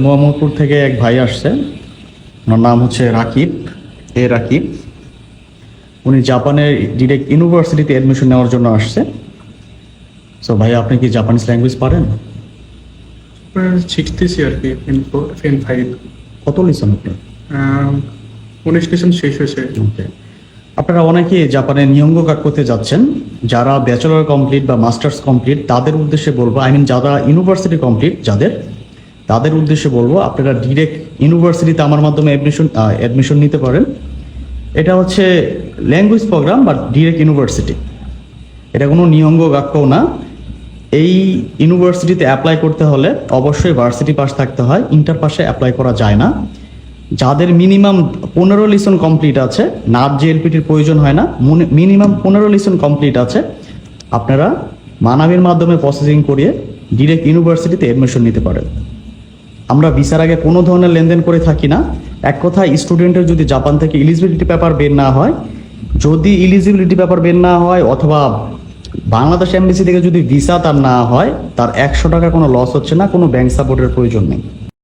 মোহাম্মদপুর থেকে এক ভাই আসছে, ওনার নাম হচ্ছে রাকিব। উনি জাপানের ডিরেক্ট ইউনিভার্সিটিতে অ্যাডমিশন নেওয়ার জন্য আসছে। সো ভাই, আপনি কি জাপানিজ ল্যাঙ্গুয়েজ পারেন? শিখতেছি আর কি। ফেন 5 কত লিসন আপনি? 19 লেসন শেষ হয়েছে। ওকে। আপনারা অনেকেই জাপানে নিহঙ্গো করতে যাচ্ছেন। যারা ব্যাচেলর কমপ্লিট বা মাস্টার্স কমপ্লিট তাদের উদ্দেশ্যে বলবো, যারা ইউনিভার্সিটি কমপ্লিট তাদের উদ্দেশ্যে বলবো, আপনারা ডিরেক্ট ইউনিভার্সিটিতে আমার মাধ্যমে অ্যাডমিশন নিতে পারেন। এটা হচ্ছে ল্যাঙ্গুয়েজ প্রোগ্রাম বা ডিরেক্ট ইউনিভার্সিটি। এটা কোনো নিহঙ্গো গাক্কও না। এই ইউনিভার্সিটিতে অ্যাপ্লাই করতে হলে অবশ্যই ভার্সিটি পাস থাকতে হয়, ইন্টার পাসে অ্যাপ্লাই করা যায় না। যাদের মিনিমাম 15 লিসন কমপ্লিট আছে, নাট জেএলপিটির প্রয়োজন হয় না, মিনিমাম 15 লিসন কমপ্লিট আছে, আপনারা মানাবির মাধ্যমে প্রসেসিং করিয়ে ডিরেক্ট ইউনিভার্সিটিতে অ্যাডমিশন নিতে পারেন। আমরা ভিসার আগে কোনো ধরনের লেনদেন করে থাকি না। এক কথায়, স্টুডেন্টের যদি জাপান থেকে এলিজিবিলিটি পেপার বের না হয়, অথবা বাংলাদেশ এমবেসি থেকে যদি ভিসা তার না হয়, তার 100 টাকা কোনো লস হচ্ছে না, কোনো ব্যাংক সাপোর্টের প্রয়োজন নেই।